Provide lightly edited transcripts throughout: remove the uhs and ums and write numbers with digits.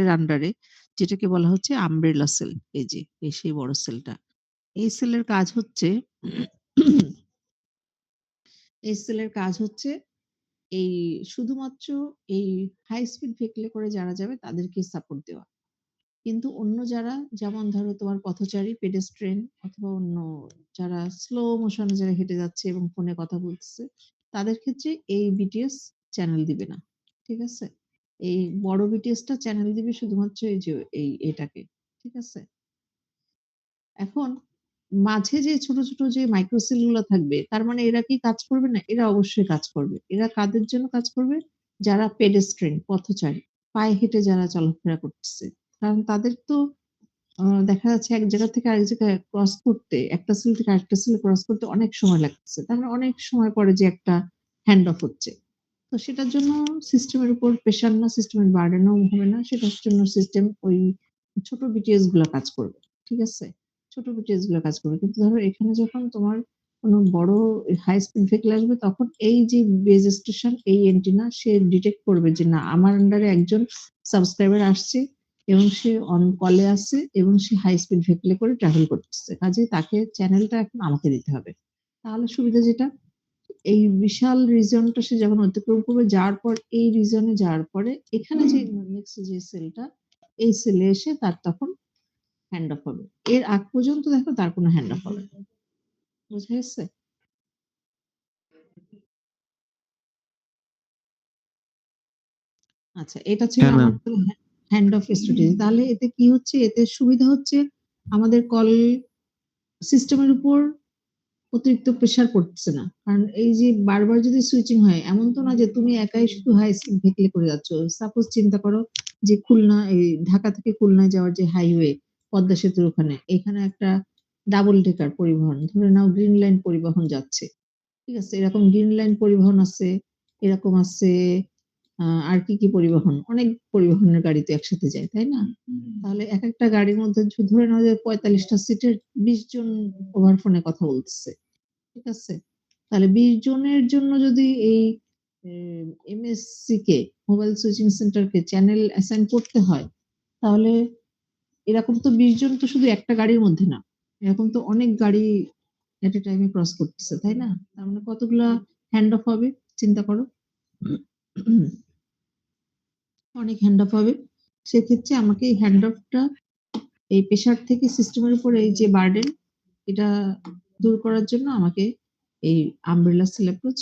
এর আন্ডারে যেটাকে বলা হচ্ছে আমব্রেলা সেল। এই যে সেই বড় সেলটা। এই সেলের কাজ হচ্ছে এই সেলের কাজ হচ্ছে এই শুধুমাত্র এই হাই স্পিড ভেহিকলে করে যারা যাবে তাদেরকে সাপোর্ট দেওয়া। কিন্তু অন্য যারা যেমন ধরো তোমার পথচারী, পেডেস্ট্রিয়ান অথবা অন্য যারা স্লো মোশন এ যারা হেঁটে যাচ্ছে এবং ফোনে কথা বলতেছে, তাদের ক্ষেত্রে এই বিটিএস চ্যানেল দিবে না। ঠিক আছে? এই বড় বিটিএসটা চ্যানেল দিবে শুধুমাত্র এই যে এটাকে। ঠিক আছে? এখন মাঝে যে ছোট, ছোট যে মাইক্রো সেল গুলা থাকবে, তার মানে এরা কি কাজ করবে না? এরা অবশ্যই কাজ করবে। এরা কাদের জন্য কাজ করবে? যারা পেডেস্ট্রিয়ান, পথচারী, পায়ে হেঁটে যারা চলাফেরা করতেছে। কারণ তাদের তো দেখা যাচ্ছে এক জায়গা থেকে আরেক জায়গায় ক্রস করতে, একটা সেল থেকে আরেকটা সেলে ক্রস করতে অনেক সময় লাগতেছে। তার মানে অনেক সময় পরে যে একটা হ্যান্ড অফ হচ্ছে। তো সেটার জন্য সিস্টেমের উপর প্রেশার না, সিস্টেমের বার্ডেন ও হবে না। সেটার জন্য সিস্টেম ওই ছোট বিটিএস গুলা কাজ করবে। ঠিক আছে? ছোট বিটিএস গুলা কাজ করবে। কিন্তু ধরো এখানে যখন তোমার কোন বড় হাই স্পিড ভেহিকল আসবে তখন এই যে বেস স্টেশন এই এন্টিনা সে ডিটেক্ট করবে যে না আমার আন্ডারে একজন সাবস্ক্রাইবার আসছে এবং সে অন কলে আছে এবং সে হাই স্পিড ভেহিকলে করে ট্রাভেল করতেছে। কাজেই তাকে চ্যানেলটা এখন আমাকে দিতে হবে। তাহলে সুবিধা যেটা এই বিশাল রিজনটা সে যখন অতিক্রম করবে যাওয়ার পর এই রিজনে যাওয়ার পরে এখানে যে নেক্সট যে সেলটা এই সেলে এসে তার তখন হ্যান্ড অফ হবে। এর আগ পর্যন্ত দেখো তার কোনো হ্যান্ড অফ হবে না। বুঝা গেছে? আচ্ছা, এটা ছিল হ্যাঁ, ম্যাম। আমাদের হ্যান্ড অফ স্ট্র্যাটেজি। তাহলে এতে কি হচ্ছে? এতে সুবিধা হচ্ছে আমাদের কল সিস্টেমের উপর অতিরিক্ত প্রেশার পড়তেছে না। কারণ এই যে বারবার যদি সুইচিং হয়, এমন তো না যে তুমি একাই শুধু হাই স্পিড ভেহিকলে করে যাচ্ছ। সাপোজ চিন্তা করো যে খুলনা এই ঢাকা থেকে খুলনায় যাওয়ার যে হাইওয়ে পদ্মা সেতুর ওখানে, এখানে একটা ডাবল ডেকার পরিবহন ধরে নাও গ্রিন লাইন পরিবহন যাচ্ছে। ঠিক আছে? এরকম গ্রিন লাইন পরিবহন আছে, এরকম আছে আর কি পরিবহন? অনেক পরিবহনের গাড়ি তো একসাথে যায়, তাই না? তাহলে একেকটা গাড়ির মধ্যে ধরে নাও যে ৪৫ টা সিটের ২০ জন ওভার ফোনে কথা বলতেছে। ঠিক আছে? তাহলে ২০ জনের জন্য যদি এই এমএসসি কে মোবাইল সুইচিং সেন্টার কে চ্যানেল অ্যাসাইন করতে হয়, তাহলে এরকম তো ২০ জন তো শুধু একটা গাড়ির মধ্যে না। এরকম তো অনেক গাড়ি এট এ টাইমে ক্রস করতেছে, তাই না? তার মানে কতগুলা হ্যান্ড অফ হবে চিন্তা করো। অনেক হ্যান্ড অফ হবে। সেক্ষেত্রে আমাকে এই হ্যান্ড অফটা এই প্রেশার থেকে সিস্টেমের উপর এই যে বার্ডেন এটা দূর করার জন্য আমাকে এই আমব্রেলা সেল অ্যাপ্রোচ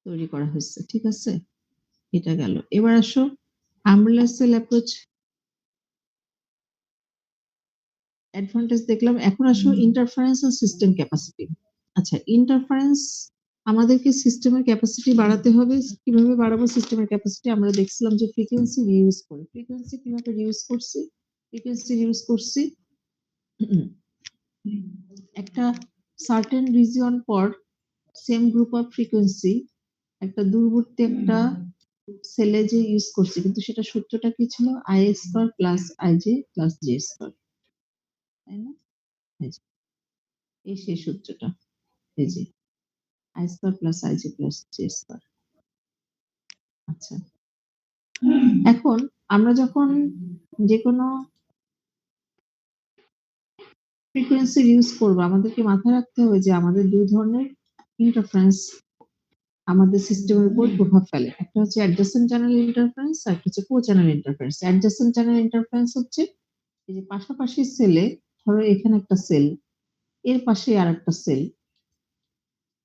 তৈরি করা হয়েছে। ঠিক আছে? এটা গেল। এবার আসো আমব্রেলা সেল অ্যাপ্রোচ অ্যাডভান্টেজ দেখলাম। এখন আসো ইন্টারফারেন্স এন্ড সিস্টেম ক্যাপাসিটি। আচ্ছা, ইন্টারফারেন্স আমাদেরকে সিস্টেমের ক্যাপাসিটি বাড়াতে হবে। কিভাবে বাড়াবো সিস্টেমের ক্যাপাসিটি? আমরা দেখছিলাম যে ফ্রিকোয়েন্সি রিউজ করে। ফ্রিকোয়েন্সি কিভাবে রিউজ করছি? ফ্রিকোয়েন্সি রিউজ করছি একটা সার্টেন রিজিয়ন পর সেম গ্রুপ অফ ফ্রিকোয়েন্সি একটা দূরবর্তী একটা সেলে যে ইউজ করছি, কিন্তু সেটা সূত্রটা কি ছিল? I square plus IJ plus J square, তাই না? এই যে এই সেই সূত্রটা, এই যে I square plus IJ plus J square. আচ্ছা, এখন আমরা যখন যে কোনো ফ্রিকোয়েন্সি ইউজ করবো আমাদেরকে মাথায় রাখতে হবে যে আমাদের দুই ধরনের ইন্টারফারেন্স আমাদের সিস্টেমের উপর প্রভাব ফেলে। একটা হচ্ছে অ্যাডজেসেন্ট চ্যানেল ইন্টারফারেন্স আর একটা হচ্ছে কো-চ্যানেল ইন্টারফারেন্স। অ্যাডজেসেন্ট চ্যানেল ইন্টারফারেন্স হচ্ছে এই যে পাশাপাশি সেলে, ধরো এখানে একটা সেল, এর পাশে আরেকটা সেল।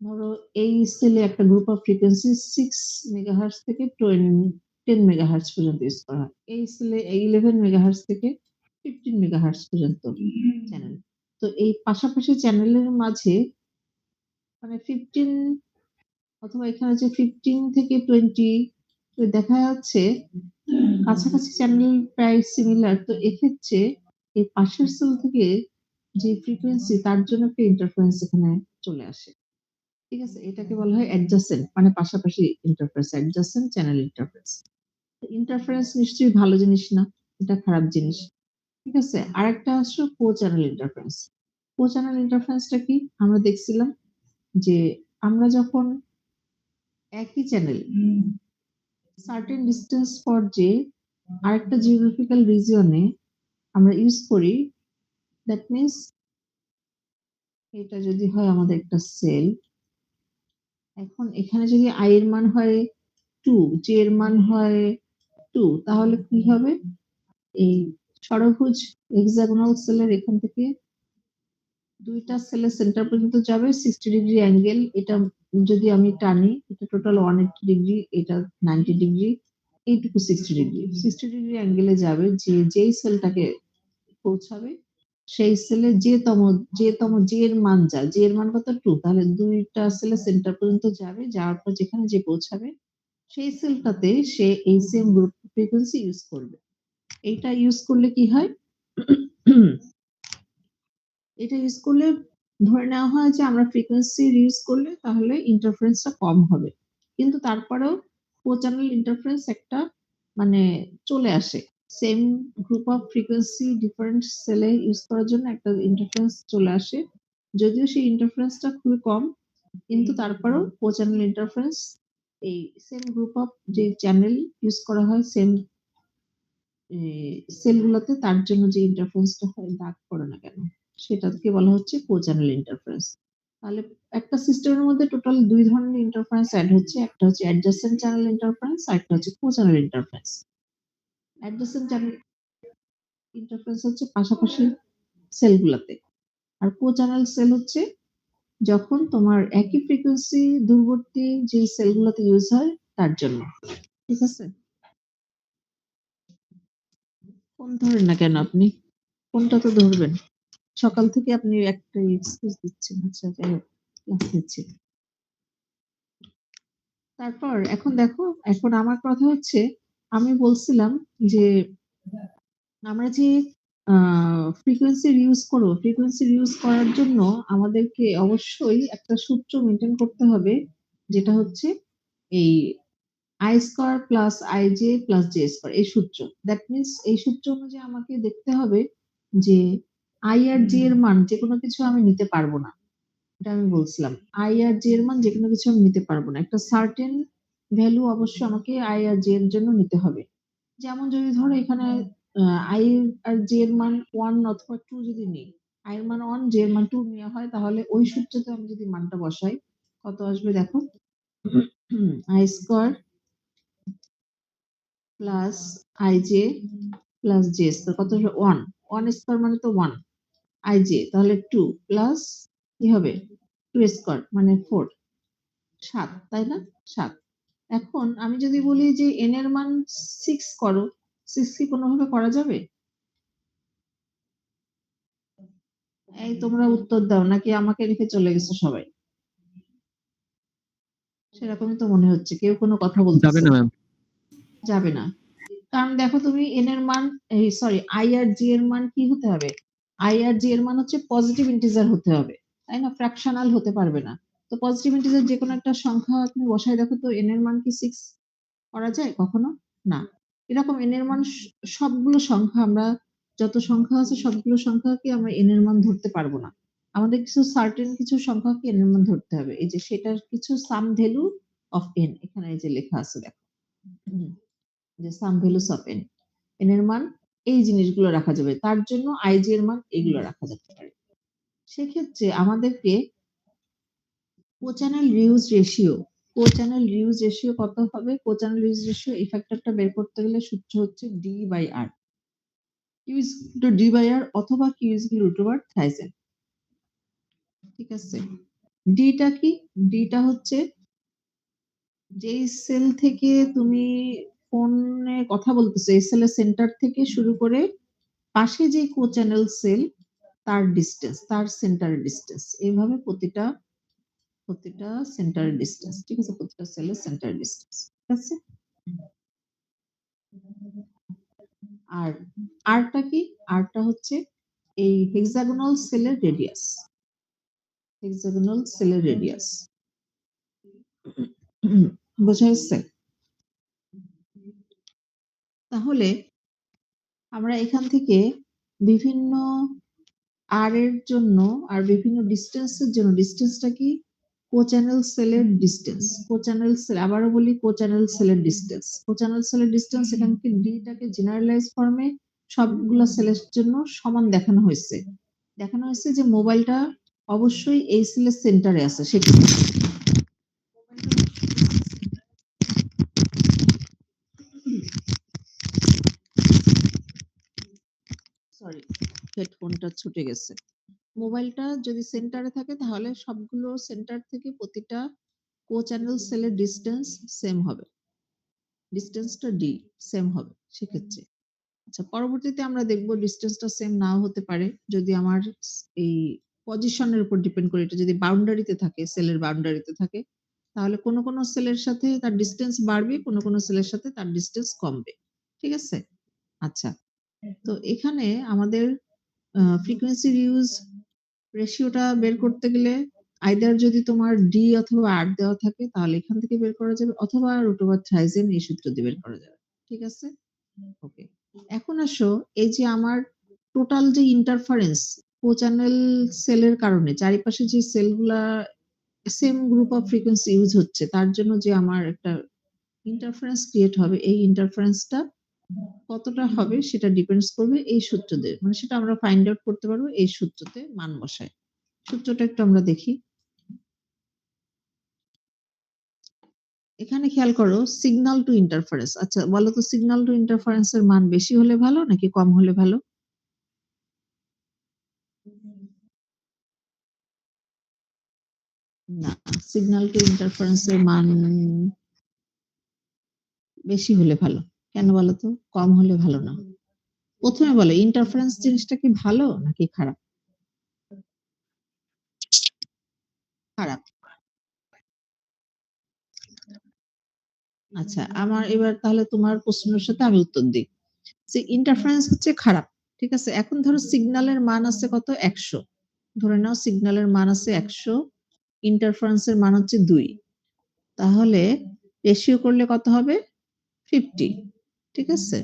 ধরো এই সেলে একটা গ্রুপ অফ ফ্রিকোয়েন্সি 6 মেগাহার্টজ থেকে 10 মেগাহার্টজ পর্যন্ত ইউজ করা হয়। এই সেলে 11 মেগাহার্টজ থেকে 15 মেগাহার্টজ পর্যন্ত চ্যানেল। তো এই পাশাপাশি চ্যানেলের মাঝে মানে 15 অথবা এখানে যে 15 থেকে 20 দেখা যাচ্ছে কাছাকাছি চ্যানেল প্রায় সিমিলার। তো এক্ষেত্রে এই পাশের সেল থেকে যে ফ্রিকোয়েন্সি তার জন্য একটা ইন্টারফারেন্স এখানে চলে আসে। ঠিক আছে? এটাকে বলা হয় অ্যাডজাসেন্ট মানে পাশাপাশি interference, adjacent channel interference. Interference নিশ্চয়ই ভালো জিনিস না, এটা খারাপ জিনিস। ঠিক আছে? আরেকটা আসলে কো চ্যানেল ইন্টারফারেন্স। কো চ্যানেল ইন্টারফারেন্সটা কি? আমরা দেখছিলাম যে আমরা যখন একই চ্যানেল সার্টেন ডিসটেন্স পর যে আরেকটা জিওগ্রাফিক্যাল রিজিয়নে আমরা ইউজ করি, দ্যাট মিনস এটা যদি হয় আমাদের একটা সেল, এখন এখানে যদি i এর মান হয় 2, j এর মান হয় 2, তাহলে কি হবে? এই ষড়ভুজ হেক্সাগোনাল সেলের এখান থেকে ২ টা সেলের সেন্টার পর্যন্ত যাবে 60 ডিগ্রি অ্যাঙ্গেল। এটা যদি আমি টানি, এটা টোটাল 180 ডিগ্রি, এটা 90 ডিগ্রি, এইটুকু 60 ডিগ্রি। 60 ডিগ্রি অ্যাঙ্গেলে যাবে যেই সেলটাকে পৌঁছাবে, সেই সেলে j এর মান j এর মান কত? 2, তাহলে ২ টা সেলের সেন্টার পর্যন্ত যাবে। যাওয়ার পর যেখানে যে পৌঁছাবে, সেই সেলটাতে সে এই সেম গ্রুপ ফ্রিকোয়েন্সি ইউজ করবে। এইটা ইউজ করলে কি হয়? এটা ইউজ করলে ধরে নেওয়া হয় যে আমরা ফ্রিকোয়েন্সি ইউজ করলে তাহলে ইন্টারফারেন্সটা কম হবে। কিন্তু তারপরেও co-channel ইন্টারফারেন্স একটা মানে চলে আসে। Same group of frequency different সেলে ইউজ করার জন্য একটা ইন্টারফারেন্স চলে আসে। যদিও সেই ইন্টারফারেন্সটা খুবই কম, কিন্তু তারপরেও co-channel ইন্টারফারেন্স এই সেম গ্রুপ অফ যে চ্যানেল ইউজ করা হয় সেম সেলগুলোতে, তার জন্য যে ইন্টারফারেন্সটা হয় দাগ পড়ে না কেন, সেটাকে বলা হচ্ছে co-channel ইন্টারফারেন্স। তাহলে একটা সিস্টেমের মধ্যে টোটাল ২ ধরনের ইন্টারফারেন্স এড হচ্ছে। একটা হচ্ছে অ্যাডজেসেন্ট চ্যানেল ইন্টারফারেন্স, আরেকটা হচ্ছে co-channel interference. Adjacent channel interference হচ্ছে পাশাপাশি সেলগুলাতে। আর co-channel সেল হচ্ছে যখন তোমার একই ফ্রিকোয়েন্সি দূরবর্তী যে সেলগুলোতে ইউজ হয় তার জন্য। ঠিক আছে? ফোন ধরেন না কেন আপনি? ফোনটা তো ধরবেন। সকাল থেকে আপনি একটা এক্সকিউজ দিচ্ছেন। আচ্ছা, যাই হোক, ক্লাস নিচ্ছি। তারপর এখন দেখো, এখন আমার কথা হচ্ছে, আমি বলছিলাম যে আমরা যে ফ্রিকোয়েন্সি ইউজ করার জন্য আমাদেরকে অবশ্যই একটা সূত্র মেনটেন করতে হবে, যেটা হচ্ছে এই I² plus IJ plus J² এই সূত্র। দ্যাট মিনস এই সূত্র অনুযায়ী আমাকে দেখতে হবে যে I আর J এর মান যেকোনো কিছু আমি নিতে পারবো না। এটা আমি বলছিলাম। I আর J এর মান যেকোনো কিছু আমি নিতে পারবো না। একটা সার্টেন ভ্যালু অবশ্যই আমাকে I আর J এর জন্য নিতে হবে। যেমন যদি ধরো এখানে I আর J এর মান 1 অথবা 2 যদি নিই, I এর মান 1, J এর মান 2 নেওয়া হয়, তাহলে ওই সূত্রতে আমি যদি মানটা বসাই, কত আসবে দেখো? I² plus IJ plus J² কত আসবে? 1। 1² মানে তো 1। IJ তাহলে 2 প্লাস কি হবে? 2² মানে 4। ৭, তাই না? ৭। এখন আমি যদি বলি যে n এর মান 6 করো, 6 কি কোনভাবে করা যাবে? এই তোমরা উত্তর দাও, নাকি আমাকে রেখে চলে গেছো সবাই? সেরকমই তো মনে হচ্ছে। কেউ কোনো কথা যাবে বলতেছে না না। ম্যাম। যাবে না। কারণ দেখো তুমি n এর মান, সরি, I আর J এর মান কি হতে হবে? I আর J এর মান হচ্ছে পজিটিভ ইন্টিজার হতে হবে। তাই না? ফ্র্যাকশনাল হতে পারবে না। তো পজিটিভ ইন্টিজার যেকোনো একটা সংখ্যা তুমি বসায় দেখো তো n এর মান কি 6 করা যায় কখনো? না। এরকম n এর মান সবগুলো সংখ্যা আমরা, যত সংখ্যা আছে সবগুলো সংখ্যাকে আমরা n এর মান ধরতে পারবো না। আমাদের কিছু সার্টেন কিছু সংখ্যাকে n এর মান ধরতে হবে। এই যে সেটার কিছু সাম ভ্যালু অফ n এখানে এই যে লেখা আছে দেখো। হুম, যে সাম ভ্যালুস অফ n, n এর মান এই জিনিসগুলো রাখা যাবে। তার জন্য ij এর মান এগুলো রাখা যেতে পারে। সেক্ষেত্রে আমাদেরকে co-channel reuse ratio, co-channel reuse ratio কত হবে? co-channel reuse ratio এই ফ্যাক্টরটা বের করতে গেলে সূত্র হচ্ছে D/R। Q is equal to D/R অথবা Q is equal to √1000। ঠিক আছে? D টা কি? D টা হচ্ছে যেই সেল থেকে তুমি ফোনে কথা বলতেছো, এই সেলের সেন্টার থেকে শুরু করে পাশে যে co-channel সেল তার ডিসটেন্স, তার সেন্টারের ডিসটেন্স। এইভাবে প্রতিটা সেন্টারের ডিসটেন্স। ঠিক আছে? প্রতিটা সেলের সেন্টারের ডিসটেন্স। ঠিক আছে? আর আর টা কি? আর টা হচ্ছে এই হেক্সাগোনাল সেলের রেডিয়াস। হেক্সাগোনাল সেলের রেডিয়াস। বোঝা যাচ্ছে? তাহলে আমরা এখান থেকে বিভিন্ন আর এর জন্য আর বিভিন্ন ডিসটেন্স এর জন্য, ডিসটেন্সটা কি? কোচ্যানেল সেলের ডিস্টেন্স, কোচ্যানেল সেল আবারও বলি কোচ্যানেল সেলের ডিস্টেন্স, কোচ্যানেল সেলের ডিস্টেন্স এখান থেকে ডিটাকে জেনারেলাইজ ফর্মে সবগুলো সেলের জন্য সমান দেখানো হয়েছে। দেখানো হয়েছে যে মোবাইলটা অবশ্যই এই সেলের সেন্টারে আছে। সরি, হেডফোনটা ছুটে গেছে। মোবাইলটা যদি সেন্টারে থাকে তাহলে সবগুলো সেন্টার থেকে প্রতিটা কোচ্যানেল সেলের ডিস্টেন্স সেম হবে। ডিস্টেন্সটা ডি সেম হবে সেক্ষেত্রে। আচ্ছা, পরবর্তীতে আমরা দেখব ডিস্টেন্সটা সেম নাও হতে পারে যদি আমার এই পজিশনের উপর ডিপেন্ড করে। এটা যদি বাউন্ডারিতে থাকে, সেলের বাউন্ডারিতে থাকে, তাহলে কোনো সেলের সাথে তার ডিস্টেন্স বাড়বে, কোনো সেলের সাথে তার ডিস্টেন্স কমবে। ঠিক আছে? আচ্ছা, তো এখানে আমাদের ফ্রিকোয়েন্সি রিউজ রেশিওটা বের করতে গেলে আইদার যদি তোমার ডি অথবা আর দেওয়া থাকে তাহলে এখান থেকে বের করা যাবে, অথবা √3 এই সূত্র দিয়ে বের করা যাবে। ঠিক আছে? ওকে। এখন আসো, এই যে আমার টোটাল যে ইন্টারফারেন্স কোচ্যানেল সেলের কারণে চারিপাশে যে সেলগুলা same group of frequency use হচ্ছে তার জন্য যে আমার একটা ইন্টারফারেন্স ক্রিয়েট হবে, এই ইন্টারফারেন্সটা কতটা হবে সেটা ডিপেন্ডস করবে এই সূত্র দিয়ে। মানে সেটা আমরা ফাইন্ড আউট করতে পারবো এই সূত্রতে মান বসায়। সূত্রটা একটু আমরা দেখি। এখানে খেয়াল করো সিগন্যাল টু ইন্টারফারেন্স। আচ্ছা বলো তো, সিগন্যাল টু ইন্টারফারেন্স এর মান বেশি হলে ভালো নাকি কম হলে ভালো? না, সিগন্যাল টু ইন্টারফারেন্স এর মান বেশি হলে ভালো। কেন বলো তো? কম হলে ভালো না। প্রথমে বলো, ইন্টারফারেন্স জিনিসটা কি ভালো নাকি খারাপ? খারাপ। আচ্ছা, আমার এবার তাহলে তোমার প্রশ্নের সাথে আমি উত্তর দিই। যে ইন্টারফারেন্স হচ্ছে খারাপ। ঠিক আছে? এখন ধরো সিগন্যালের মান আছে কত? ১০০। ধরে নাও সিগন্যালের মান আছে ১০০, ইন্টারফারেন্স এর মান হচ্ছে ২। তাহলে রেশিও করলে কত হবে? 50। ঠিক আছে?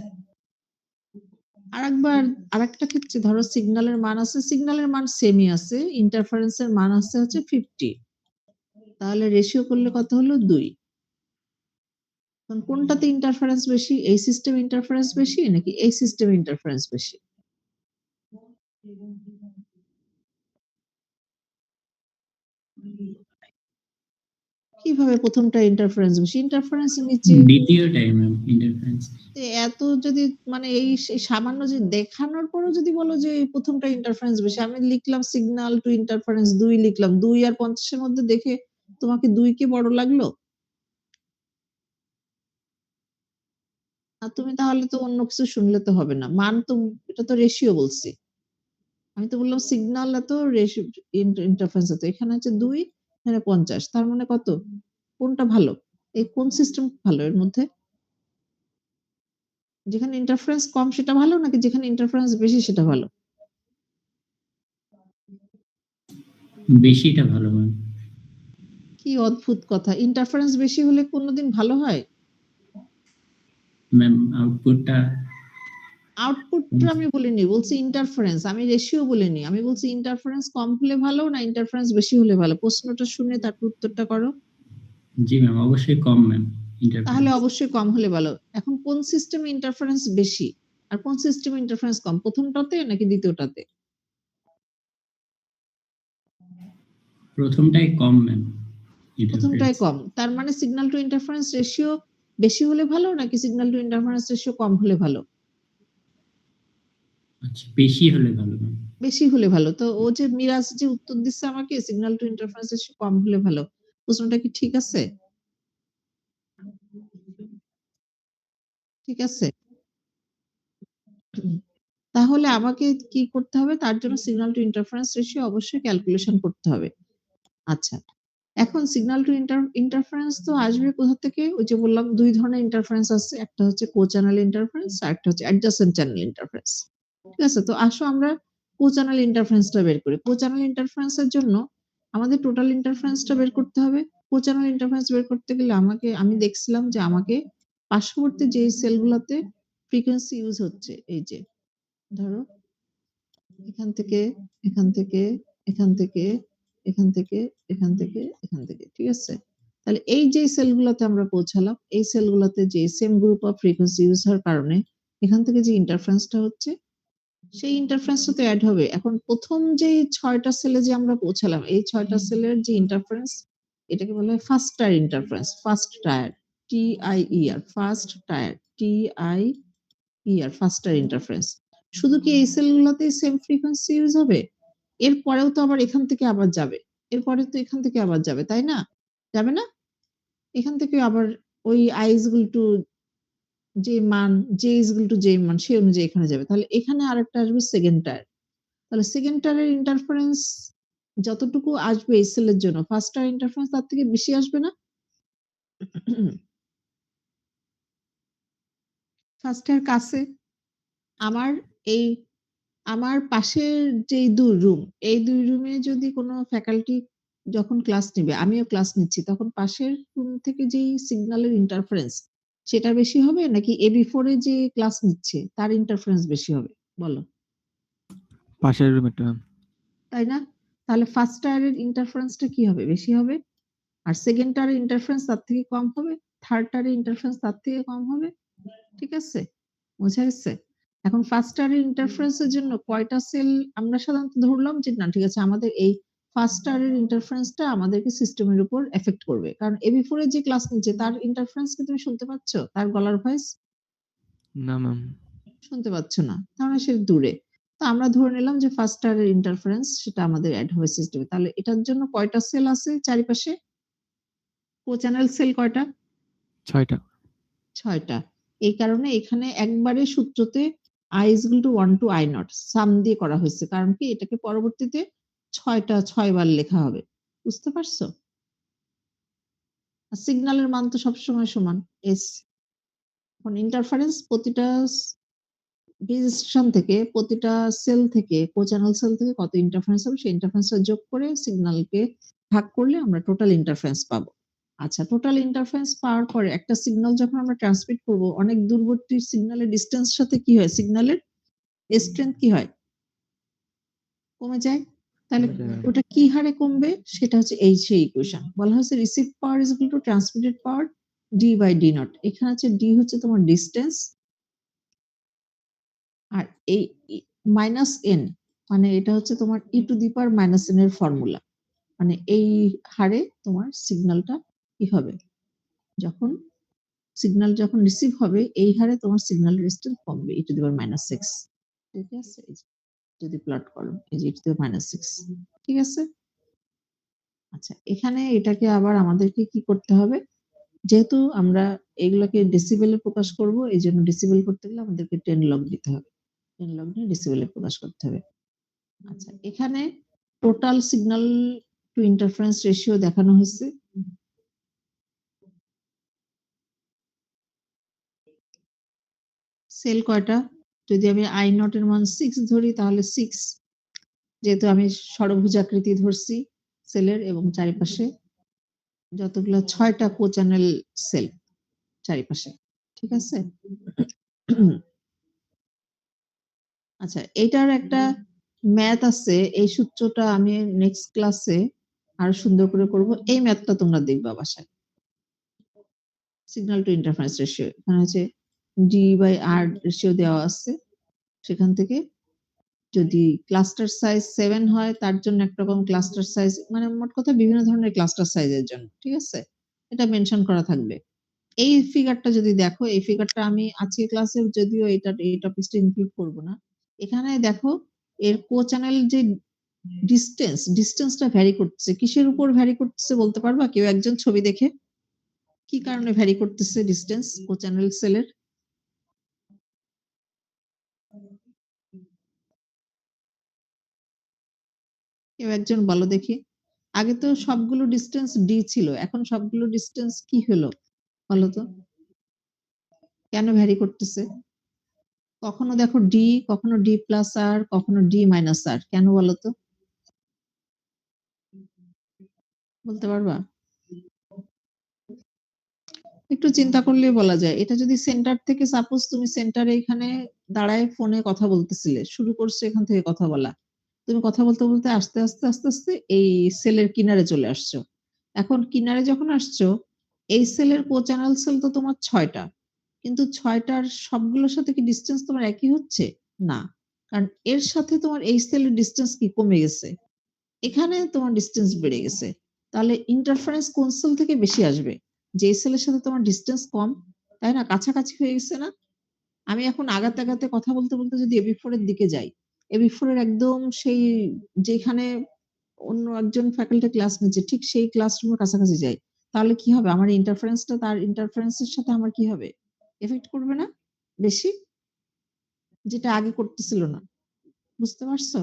আরেকটা ক্ষেত্রে ধরো সিগন্যালের মান আছে, সিগন্যালের মান সেমই আছে, ইন্টারফারেন্স এর মান আছে হচ্ছে 50। তাহলে রেশিও করলে কত হলো? ২। এখন কোনটাতে ইন্টারফারেন্স বেশি? এই সিস্টেম ইন্টারফারেন্স বেশি নাকি এই সিস্টেম ইন্টারফারেন্স বেশি? কিভাবে প্রথমটা ইন্টারফারেন্স বেশি? ইন্টারফারেন্স নিচে দ্বিতীয়টাই ম্যাম ইন্টারফারেন্স। এত যদি মানে এই সামান্য যে দেখানোর পরও যদি বলো যে প্রথমটা ইন্টারফারেন্স বেশি, আমি লিখলাম সিগন্যাল টু ইন্টারফারেন্স ২ লিখলাম। ২ আর ৫০ এর মধ্যে দেখে তোমাকে ২ কে বড় লাগলো? আর তুমি তাহলে তো অন্য কিছু শুনলে তো হবে না। মান তো, এটা তো রেশিও বলছি। আমি তো বললাম সিগন্যাল এত রেশিও ইন্টারফারেন্স এত। এখানে হচ্ছে ২, এখানে ৫০। তার মানে কত? কোনটা ভালো? এই কোন সিস্টেম ভালো এর মধ্যে? যেখানে ইন্টারফারেন্স কম সেটা ভালো নাকি যেখানে ইন্টারফারেন্স বেশি সেটা ভালো? বেশিটা ভালো ম্যাম। কি অদ্ভুত কথা! ইন্টারফারেন্স বেশি হলে কোনদিন ভালো হয়? ম্যাম আউটপুটটা আউটপুটটা আমি বলিনি, বলছি ইন্টারফারেন্স। আমি রেশিও বলিনি। আমি বলছি ইন্টারফারেন্স কম হলে ভালো না ইন্টারফারেন্স বেশি হলে ভালো? প্রশ্নটা শুনে তারপর উত্তরটা করো। জি ম্যাম অবশ্যই কম ম্যাম তাহলে ইন্টারফারেন্স। অবশ্যই কম হলে ভালো। এখন কোন সিস্টেমে ইন্টারফারেন্স বেশি আর কোন সিস্টেমে ইন্টারফারেন্স কম? প্রথমটাতে নাকি দ্বিতীয়টাতে? প্রথমটাই কম ম্যাম প্রথমটাই ইন্টারফারেন্স। কম। তার মানে সিগন্যাল টু ইন্টারফারেন্স রেশিও বেশি হলে ভালো নাকি সিগন্যাল টু ইন্টারফারেন্স রেশিও কম হলে ভালো? আচ্ছা বেশি হলে ভালো ম্যাম। বেশি হলে ভালো। তো ও যে মিরাজ যে উত্তর দিচ্ছে আমাকে সিগন্যাল টু ইন্টারফারেন্স রেশিও কম হলে ভালো। প্রশ্নটা কি ঠিক আছে? ঠিক আছে? তাহলে আমাকে কি করতে হবে? তার জন্য সিগন্যাল টু ইন্টারফারেন্স রেশিও অবশ্যই ক্যালকুলেশন করতে হবে। আচ্ছা। এখন সিগন্যাল টু ইন্টারফারেন্স তো আসবে কোথা থেকে? ওই যে বললাম ২ ধরনের ইন্টারফারেন্স আছে। একটা হচ্ছে কো-চ্যানেল ইন্টারফারেন্স, আরেকটা হচ্ছে অ্যাডজাসেন্ট চ্যানেল ইন্টারফারেন্স। ঠিক আছে? তো আসো আমরা কো-চ্যানেল ইন্টারফারেন্সটা বের করি। কো-চ্যানেল ইন্টারফারেন্স এর জন্য আমাদের টোটাল ইন্টারফারেন্সটা বের করতে হবে। কো-চ্যানেল ইন্টারফারেন্স বের করতে গেলে আমি দেখছিলাম যে আমাকে পার্শ্ববর্তী যে সেলগুলাতে ফ্রিকোয়েন্সি ইউজ হচ্ছে, এই যে ধরো এখান থেকে, এখান থেকে, এখান থেকে এখান থেকে, এখান থেকে, এখান থেকে। ঠিক আছে? তাহলে এই যে সেলগুলোতে আমরা পৌঁছালাম, এই সেলগুলোতে যে same group of frequency use হওয়ার কারণে এখান থেকে যে ইন্টারফারেন্সটা হচ্ছে, সেই ইন্টারফারেন্সটা তো এড হবে। এখন ১ম যে ৬ টা সেলে যে আমরা পৌঁছালাম, এই ৬ টা সেলের যে ইন্টারফারেন্স, এটাকে বলা হয় first tyre interference. First tyre, TIER, first tyre, TIER, first tyre interference. শুধু কি এই সেলগুলোতেই সেম ফ্রিকোয়েন্সি ইউজ হবে? এরপরেও তো আবার এখান থেকে আবার যাবে। এরপরে তো এখান থেকে আবার যাবে, তাই না? যাবে না? এখান থেকে আবার ওই i is equal to যে মান, j is equal to যে মান, সেই অনুযায়ী এখানে যাবে। তাহলে এখানে আরেকটা আসবে সেকেন্ড টায়ার। তাহলে সেকেন্ড টায়ারের ইন্টারফারেন্স যতটুকু আসবে এই সেলের জন্য, ফার্স্ট টায়ার ইন্টারফারেন্স তার থেকে বেশি আসবে না? ফার্স্ট টায়ার কাছে আমার এই আমার পাশের যেই ২ রুম, এই ২ রুমে যদি কোনো ফ্যাকাল্টি যখন ক্লাস নিবে, আমিও ক্লাস নিচ্ছি, তখন পাশের রুম থেকে যেই সিগন্যালের ইন্টারফারেন্স, সেটা বেশি হবে নাকি AB4 এ যে ক্লাস নিচ্ছে তার ইন্টারফারেন্স বেশি হবে? বলো। পাশের রুমেরটা ম্যাম। তাই না? তাহলে ফার্স্ট টায়ারের ইন্টারফারেন্সটা কি হবে? বেশি হবে। আর সেকেন্ড টায়ারের ইন্টারফারেন্স তার থেকে কম হবে। থার্ড টায়ারের ইন্টারফারেন্স তার থেকে কম হবে। ঠিক আছে? বোঝা গেছে? এখন ফার্স্ট টায়ারের ইন্টারফারেন্স এর জন্য কয়টা সেল আমরা সাধারণত ধরলাম যে না ঠিক আছে আমাদের এই ফার্স্ট টায়ারের ইন্টারফারেন্সটা আমাদেরকে সিস্টেমের উপর এফেক্ট করবে। কারণ AB4 এর যে ক্লাস নিচ্ছে তার ইন্টারফারেন্স কি তুমি শুনতে পাচ্ছ? তার গলার ভয়েস? না ম্যাম। শুনতে পাচ্ছ না। তার মানে সে দূরে। তো আমরা ধরে নিলাম যে ফার্স্ট টায়ারের ইন্টারফারেন্স সেটা আমাদের এড হবে সিস্টেমে। তাহলে এটার জন্য কয়টা সেল আছে চারিপাশে? কো-চ্যানেল সেল কয়টা? ৬ টা। ৬ টা। এই কারণে এখানে একবারে সূত্রতে i is equal to 1 to i naught সাম দিয়ে করা হয়েছে। কারণ কি এটাকে পরবর্তীতে ৬ বার লেখা হবে। বুঝতে পারছো? আর সিগন্যালের মান তো সবসময় সমান S। এখন ইন্টারফারেন্স প্রতিটা বেস স্টেশন থেকে প্রতিটা সেল থেকে কো-চ্যানেল সেল থেকে কত ইন্টারফারেন্স হবে সেই ইন্টারফারেন্সটা যোগ করে সিগন্যালকে ভাগ করলে আমরা টোটাল ইন্টারফারেন্স পাবো। আচ্ছা, টোটাল ইন্টারফারেন্স পাওয়ার পরে একটা সিগন্যাল যখন আমরা ট্রান্সমিট করব, অনেক দূরবর্তী সিগন্যালের ডিসট্যান্স সাথে কি হয়? সিগন্যালের স্ট্রেংথ কি হয়? কমে যায়। তাহলে কমে যায়। ওটা কি হারে কমবে? সেটা হচ্ছে এই সেই ইকুয়েশন। বলা হয়েছে received power is equal to transmitted power d by d naught. এখানে হচ্ছে d হচ্ছে তোমার ডিসট্যান্স আর এই মাইনাস n মানে এটা হচ্ছে তোমার e to the power minus n এর ফর্মুলা। মানে এই হারে তোমার সিগন্যালটা কি হবে? যখন সিগন্যাল যখন রিসিভ হবে এই হারে তোমার সিগন্যালের স্ট্রেংথ কমবে e to the power minus 6। ঠিক আছে? এই যে যদি প্লট করো এই যে e to the power minus 6। ঠিক আছে? আচ্ছা, এখানে এটাকে আবার আমাদেরকে কি করতে হবে? যেহেতু আমরা এগুলোকে ডেসিবেলে প্রকাশ করব, এইজন্য ডেসিবেল করতে গেলে আমাদেরকে 10 লগ দিতে হবে। 10 লগ নিয়ে ডেসিবেলে প্রকাশ করতে হবে। আচ্ছা, এখানে total signal two interference ratio দেখানো হয়েছে। সেল কয়টা? যদি আমি i নট এর মান 6 ধরি তাহলে 6, যেহেতু আমি ষড়ভুজাকৃতি ধরছি সেলের এবং চারিপাশে যতগুলো ৬ টা কো-চ্যানেল সেল চারিপাশে। ঠিক আছে? আচ্ছা, এটার একটা ম্যাথ আছে। এই সূত্রটা আমি নেক্সট ক্লাসে আরো সুন্দর করে করব। এই ম্যাথটা তোমরা দেখবা বাসায়। Signal two interference ratio. এখানে হচ্ছে D/R রেশিও দেওয়া আছে। সেখান থেকে যদি ক্লাস্টার সাইজ 7 হয় তার জন্য একরকম ক্লাস্টার সাইজ মানে মোট কথা বিভিন্ন ধরনের ক্লাস্টার সাইজের জন্য। ঠিক আছে? এটা মেনশন করা থাকবে। এই ফিগারটা যদি দেখো, এই ফিগারটা আমি আজকের ক্লাসে যদিও এই টপিকসটা ইনক্লুড করব না। এখানে দেখো এর কো-চ্যানেল যে ডিসট্যান্সটা ভ্যারি করতেছে। কিসের উপর ভ্যারি করতেছে বলতে পারবা? কেউ একজন ছবি দেখে? কি কারণে ভ্যারি করতেছে ডিসট্যান্স কো-চ্যানেল সেলের? কেউ একজন বলো দেখি। আগে তো সবগুলো ডিসট্যান্স d ছিল। এখন সবগুলো ডিসট্যান্স কি হলো? বলো তো? কেন ভ্যারি করতেছে? কখনো দেখো d, কখনো d প্লাস r, কখনো d মাইনাস r। কেন বলো তো? বলতে পারবা? একটু চিন্তা করলেই বলা যায়। এটা যদি সেন্টার থেকে সাপোজ তুমি সেন্টারে এখানে দাঁড়ায় ফোনে কথা বলতেছিলে। শুরু করছো এখান থেকে কথা বলা। তুমি কথা বলতে, বলতে আস্তে, এই সেলের কিনারে চলে আসছো। এখন কিনারে যখন আসছো, এই সেলের কোচ্যানেল সেল তো তোমার ৬ টা। কিন্তু ৬ টার সবগুলোর সাথে কি ডিসট্যান্স তোমার একই হচ্ছে? না। কারণ এর সাথে তোমার এই সেলের ডিসট্যান্স কি কমে গেছে। এখানে তোমার ডিসট্যান্স বেড়ে গেছে। তাহলে ইন্টারফারেন্স কোন সেল থেকে বেশি আসবে? যে সেলের সাথে তোমার ডিসট্যান্স কম, তাই না? কাছাকাছি হয়ে গেছে না? আমি এখন আগাতে কথা বলতে, বলতে যদি AB4 এর দিকে যাই, AB4 এর একদম সেই যেখানে অন্য একজন ফ্যাকাল্টি ক্লাস নিচ্ছে ঠিক সেই ক্লাসরুমের কাছাকাছি যাই। তাহলে কি হবে? আমার ইন্টারফারেন্সটা তার ইন্টারফারেন্স এর সাথে আমার কি হবে? এফেক্ট করবে না বেশি? যেটা আগে করতেছিল না। বুঝতে পারছো?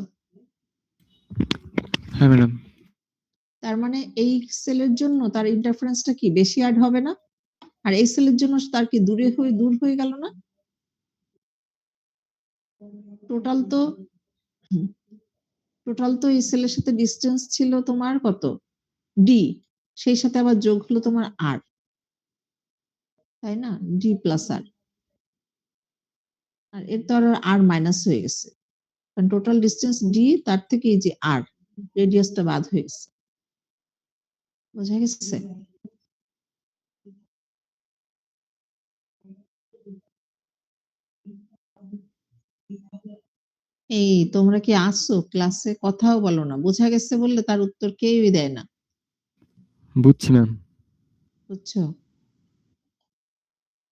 হ্যাঁ ম্যাডাম। তার মানে এই সেলের জন্য তার ইন্টারফারেন্সটা কি বেশি অ্যাড হবে না? আর এই সেলের জন্য তার কি দূর হয়ে গেল না? টোটাল তো এই সেলের সাথে ডিসটেন্স ছিল তোমার কত? ডি। সেই সাথে আবার যোগ হলো তোমার আর। তাই না? ডি প্লাস আর। আর এর তো আর মাইনাস হয়ে গেছে। কারণ টোটাল ডিসটেন্স ডি, তার থেকে এই যে আর রেডিয়াসটা বাদ হয়ে গেছে। বোঝা গেছে? এই তোমরা কি আসছো ক্লাসে? কথাও বলো না। বোঝা গেছে বললে তার উত্তর কেউই দেয় না। বুঝছি ম্যাম। বুঝছো?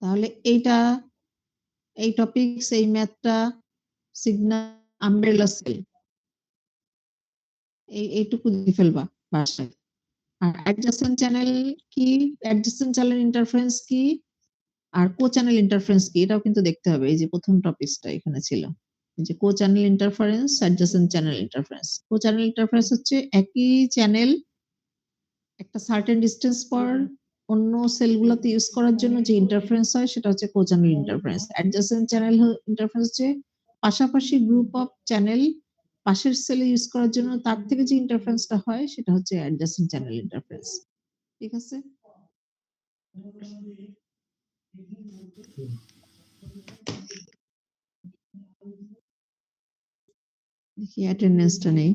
তাহলে এই টপিকস, এই ম্যাথটা, সিগন্যাল, আমব্রেলা সেল, এইটুকু দিয়ে ফেলবা বাসায়। আর অ্যাডজাসেন্ট চ্যানেল কি, অ্যাডজাসেন্ট চ্যানেল ইন্টারফারেন্স কি, আর কো চ্যানেল ইন্টারফারেন্স কি, এটাও কিন্তু দেখতে হবে। এই যে প্রথম টপিকসটা এখানে ছিল, এই যে co channel interference, adjacent channel interference. Co channel interference হচ্ছে একই চ্যানেল একটা সার্টেন ডিস্টেন্স পর অন্য সেলগুলোতে ইউজ করার জন্য যে ইন্টারফারেন্স হয় সেটা হচ্ছে co channel interference. Adjacent channel interference হচ্ছে পাশাপাশি গ্রুপ অফ চ্যানেল পাশের সেলে ইউজ করার জন্য তার থেকে যে ইন্টারফারেন্সটা হয় সেটা হচ্ছে অ্যাডজাসেন্ট চ্যানেল ইন্টারফারেন্স। ঠিক আছে? দেখি অ্যাটেন্ডেন্সটা নেই।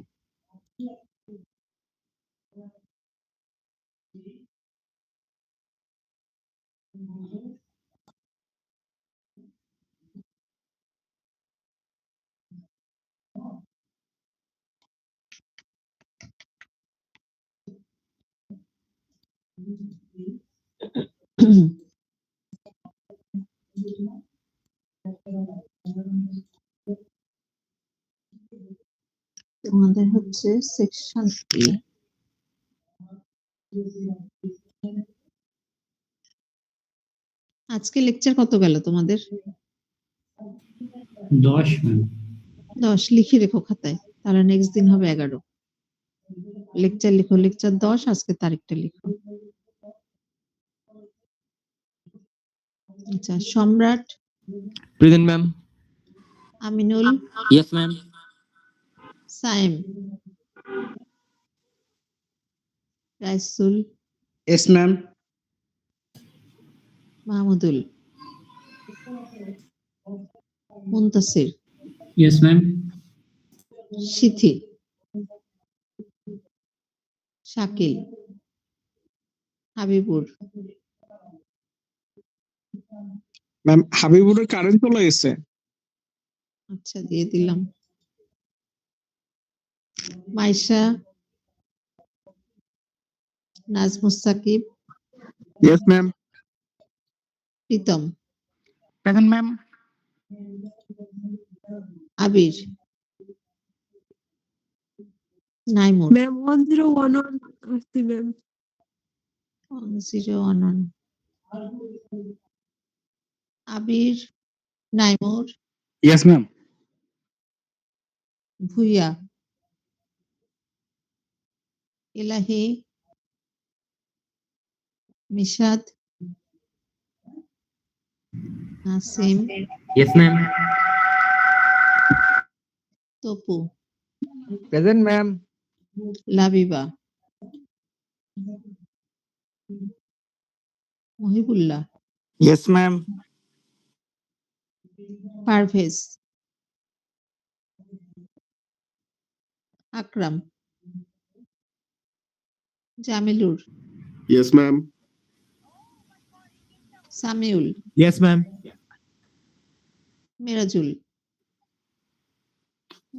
তোমাদের হচ্ছে সেকশন এ। আজকে লেকচার কত গেল তোমাদের? 10 ম্যাম। 10 লিখে রেখো খাতায়। তাহলে নেক্সট দিন হবে 11। লেকচার লিখো, লেকচার 10, আজকে তারিখটা লিখো। আচ্ছা, Samrat, present ma'am. Aminul, Yes, ma'am. Saim, Raisul, Yes, ma'am. Mahmudul, Muntasir, yes ma'am. Sithi, Shakil, Habibur, ma'am হাবিবুরের কারেন্ট চলে গেছে। আচ্ছা দিয়ে দিলাম, Maisha, Najmus Shakib, Yes, ma'am. Pritam, Present, ma'am. আবির, নাইমুর, Ma'am, 1011 আসছি ma'am. 1011, Abir, Naimur, Yes, ma'am. Bhuiya, Elahi, Mishad, Nasim, Yes, ma'am. Tapu, Present, ma'am. Labiba, Mohibullah, Yes, ma'am. Parvez, Akram, Jamilur, Yes, ma'am. Samiul, Yes, ma'am. Mirajul,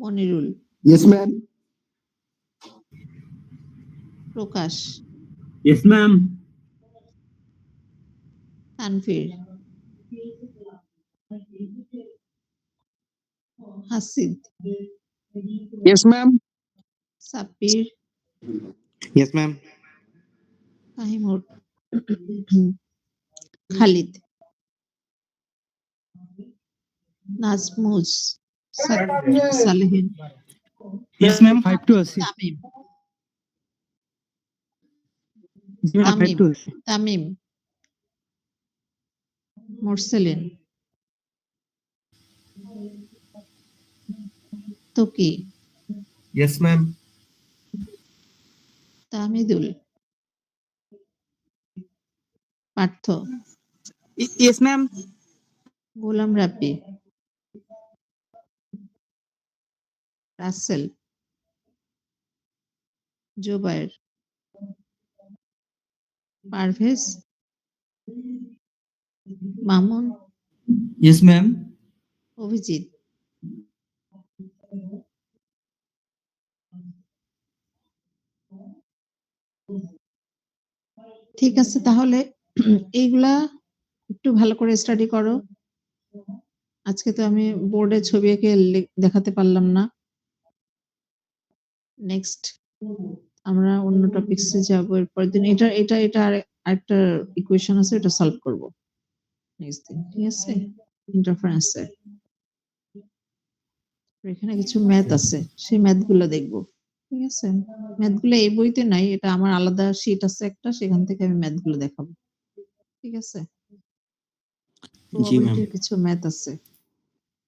Monirul, Yes, ma'am. Prakash, Yes, ma'am. Tanvir, Hasid, Yes, ma'am. Sabbir, Yes, ma'am. Fahimur, Khalid, Nazmuz, Salehin, Yes, ma'am. 5 to 80. Tamim, জি ma'am, Tamim, 5 to 80. Tamim, Morselin, Toki, Yes, ma'am. Tahmidul, Partha, Yes, ma'am. Golam Rabbi, Rasel, Zobayer, Parvez, Mamun, Yes, ma'am. Abhijit. ঠিক আছে, তাহলে এইগুলা একটু ভালো করে study করো। আজকে তো আমি বোর্ডে ছবি এঁকে দেখাতে পারলাম না। নেক্সট আমরা অন্য টপিকসে যাব। এরপর দিন এটা আরেকটা ইকুয়েশন আছে, এটা সলভ করব নেক্সট দিন। ঠিক আছে, ইন্টারফারেন্সের এখানে কিছু ম্যাথ আছে, সেই ম্যাথ গুলো দেখবো। ঠিক আছে, ম্যাথ গুলো এই বইতে নাই, এটা আমার আলাদা শীট আছে একটা, সেখান থেকে আমি ম্যাথ গুলো দেখাবো। ঠিক আছে, প্রবাবিলিটির কিছু ম্যাথ আছে,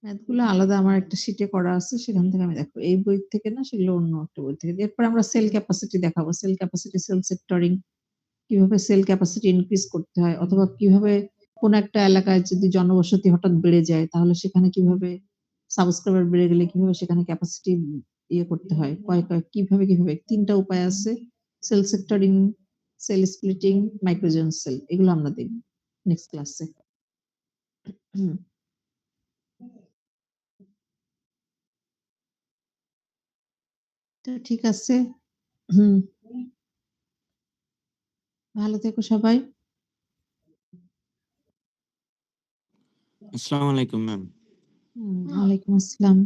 ম্যাথ গুলো আলাদা আমার একটা শীটে করা আছে, সেখান থেকে আমি দেখবো। এই বই থেকে না, সেগুলো অন্য একটা বই থেকে। এরপর আমরা সেল ক্যাপাসিটি দেখাবো, সেল ক্যাপাসিটি, সেল সেক্টরিং, কিভাবে সেল ক্যাপাসিটি ইনক্রিজ করতে হয়, অথবা কিভাবে কোন একটা এলাকায় যদি জনবসতি হঠাৎ বেড়ে যায়, তাহলে সেখানে কিভাবে সাবস্ক্রাইবার বেড়ে গেলে কিভাবে সেখানে ক্যাপাসিটি ইয়ে করতে হয়, কিভাবে তিনটা উপায় আছে, cell sectoring, cell splitting, microzone cell, এগুলো আমরা দেখব নেক্সট ক্লাসে। তো ঠিক আছে, ভালো থেকো সবাই। আসসালামু আলাইকুম ম্যাম। ওয়ালাইকুম আসসালাম।